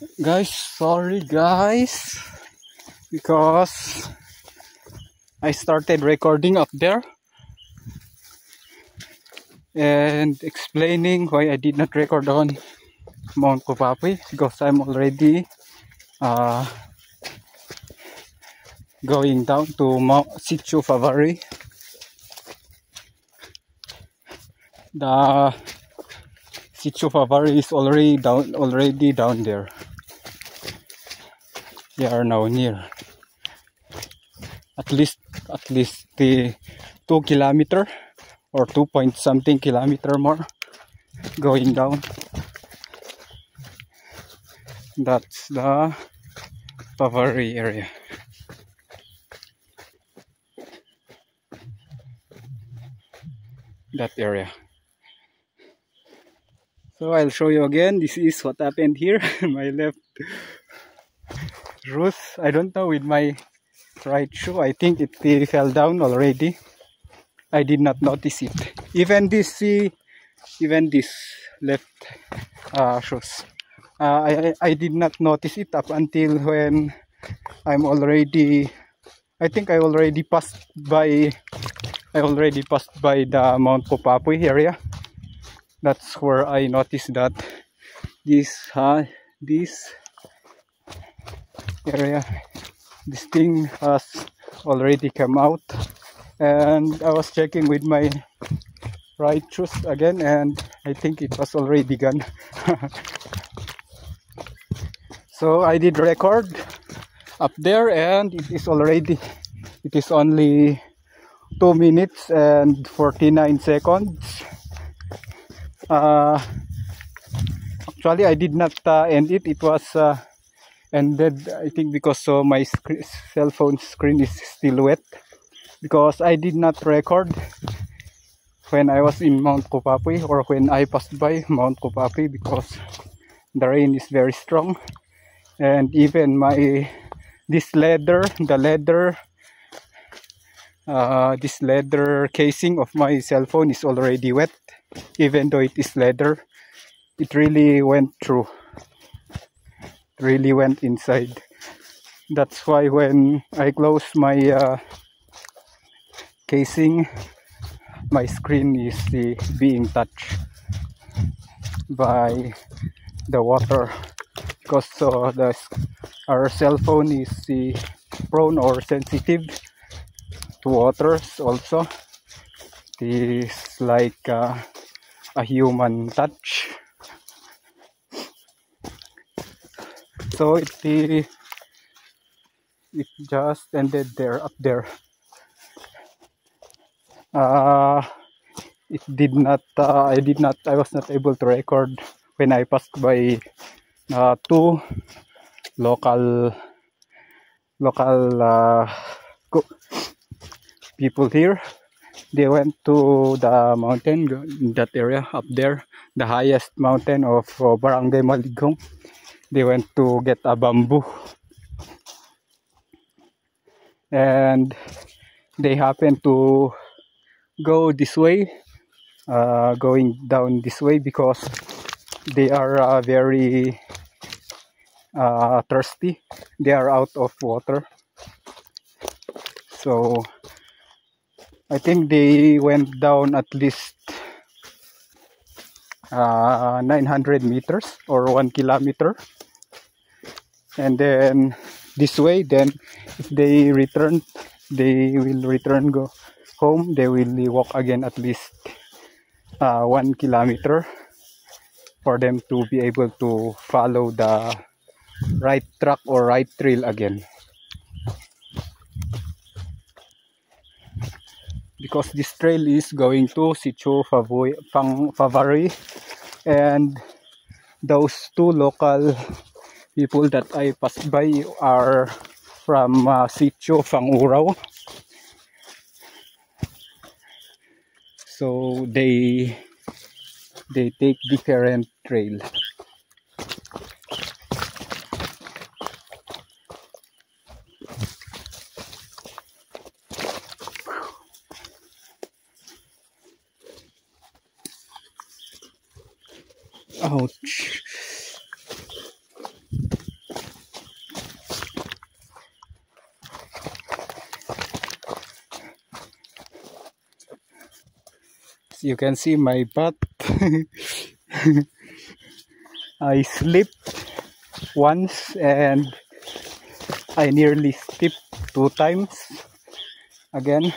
Guys, sorry guys, because I started recording up there and explaining why I did not record on Mount Kupapi, because I'm already going down to Mount Sitio Favari. The Sitio Favari is already down there. We are now near at least the 2 kilometer or 2 point something kilometer more going down. That's the Favari area. That area. So I'll show you again. This is what happened here. My left shoes, I don't know, with my right shoe, I think it fell down already. I did not notice it. Even this left shoes, I did not notice it up until when I think I already passed by the Mount Kupapi area. That's where I noticed that this area, this thing has already come out. And I was checking with my right shoes again, and I think it was already gone. So I did record up there, and it is only 2 minutes and 49 seconds. Actually, I did not end it. It was ended, I think, because my cell phone screen is still wet, because I did not record when I was in Mount Kupapi or when I passed by Mount Kupapi, because the rain is very strong, and even this leather casing of my cell phone is already wet. Even though it is leather, it really went through, really went inside. That's why when I close my casing, my screen is being touched by the water, because our cell phone is prone or sensitive to waters also. It is like a human touch. So it just ended there, up there. It did not. I was not able to record when I passed by two local people here. They went to the mountain in that area up there, the highest mountain of Barangay Maligong. They went to get a bamboo, and they happened to go this way, going down this way, because they are very thirsty. They are out of water. So I think they went down at least 900 meters or 1 kilometer, and then this way. Then if they will return go home. They will walk again at least 1 kilometer for them to be able to follow the right track or right trail again, because this trail is going to Sitio Favari, and those two local people that I passed by are from Sitio Fangurao. So they take different trail. Ouch. you can see my butt. I slipped once and I nearly stepped 2 times again.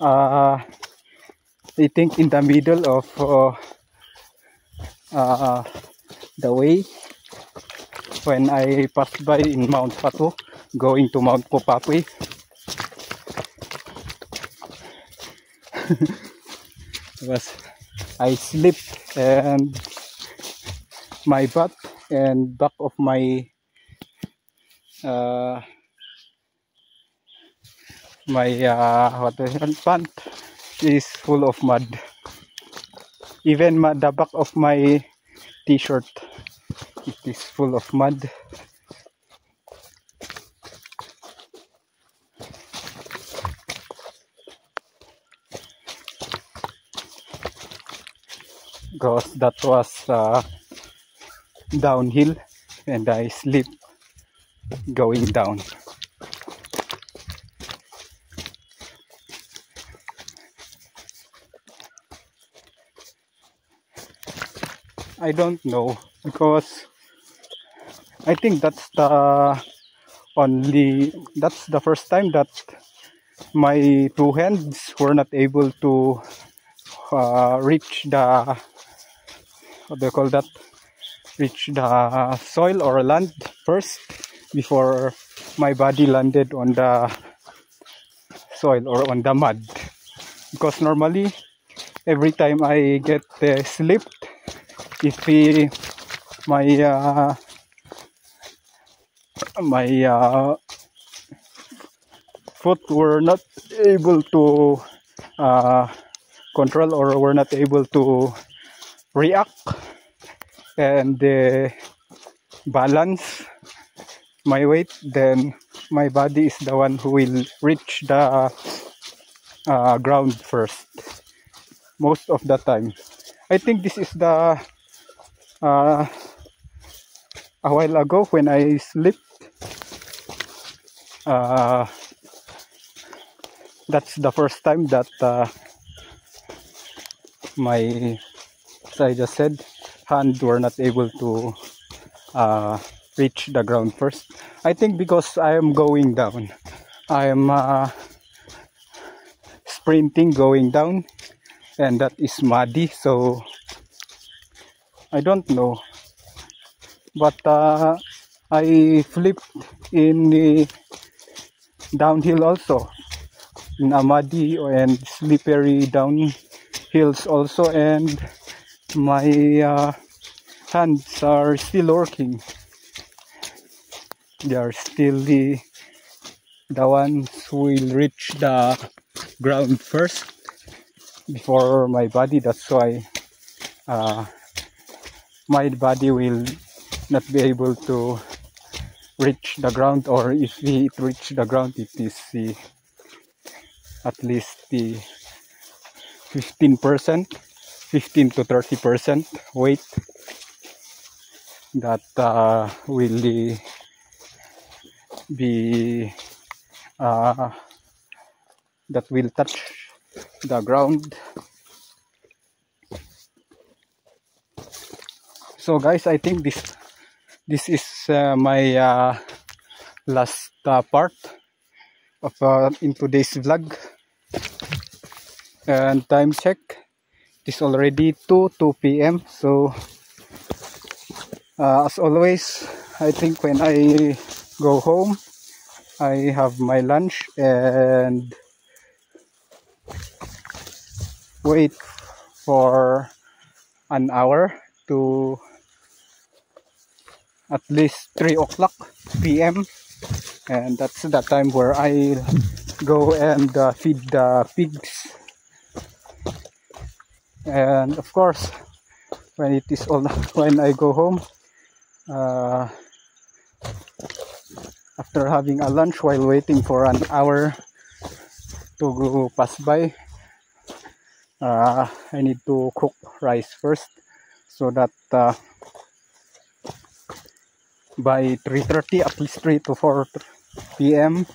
I think in the middle of the way when I passed by in Mount Patu going to Mount Popapoy. I slipped and my butt and back of my what the hell, pant is full of mud. Even the back of my t-shirt, it is full of mud. Because that was downhill and I slipped going down. I don't know, because I think that's the first time that my two hands were not able to reach the, what do you call that, reach the soil or land first before my body landed on the soil or on the mud. Because normally every time I get slipped, if my foot were not able to control or were not able to react and balance my weight, then my body is the one who will reach the ground first most of the time. I think this is the a while ago when I slipped. That's the first time that my, as I just said, hands were not able to reach the ground first. I think because I am going down, I am sprinting going down, and that is muddy, so I don't know. But I flipped in the downhill also, in a muddy and slippery downhills also, and my hands are still working. They are still the ones who will reach the ground first before my body. That's why my body will not be able to reach the ground, or if it reach the ground, it is at least the 15% 15 to 30% weight that will be that will touch the ground. So guys, I think this is my last part of in today's vlog. And time check, it is already 2 p.m. So as always, I think when I go home, I have my lunch and wait for an hour to at least 3 o'clock p.m. and that's the time where I go and feed the pigs. And of course, when it is all, when I go home, after having a lunch while waiting for an hour to go pass by, I need to cook rice first, so that by 3:30, at least 3 to 4 p.m.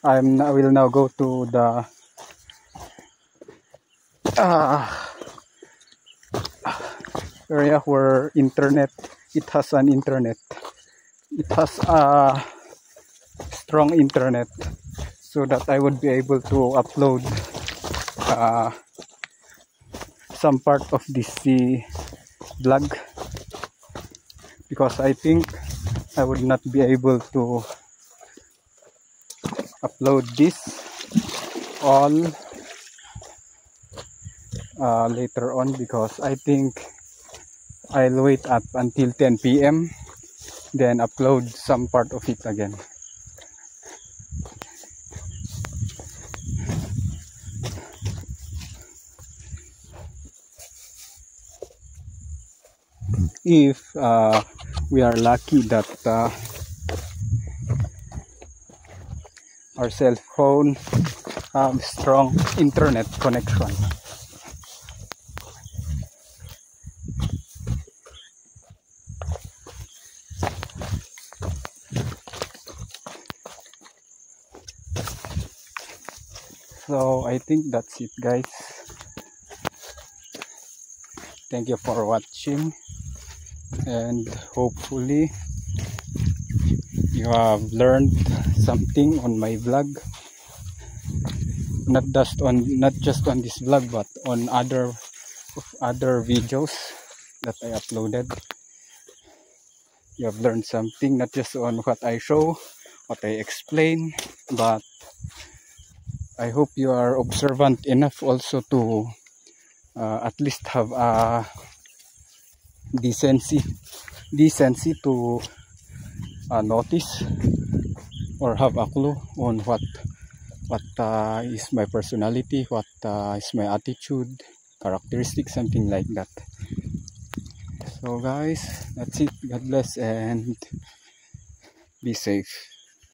I will now go to the area where it has an internet. It has a strong internet, so that I would be able to upload some part of this vlog, because I think I would not be able to upload this all later on, because I think I'll wait up until 10 p.m. then upload some part of it again. If we are lucky that our cell phone have strong internet connection. So I think that's it, guys. Thank you for watching, and hopefully you have learned something on my vlog, not just on this vlog, but on other videos that I uploaded. You have learned something, not just on what I show, what I explain, but I hope you are observant enough also to at least have a decency to notice or have a clue on what is my personality, what is my attitude, characteristic, something like that. So guys, that's it. God bless and be safe.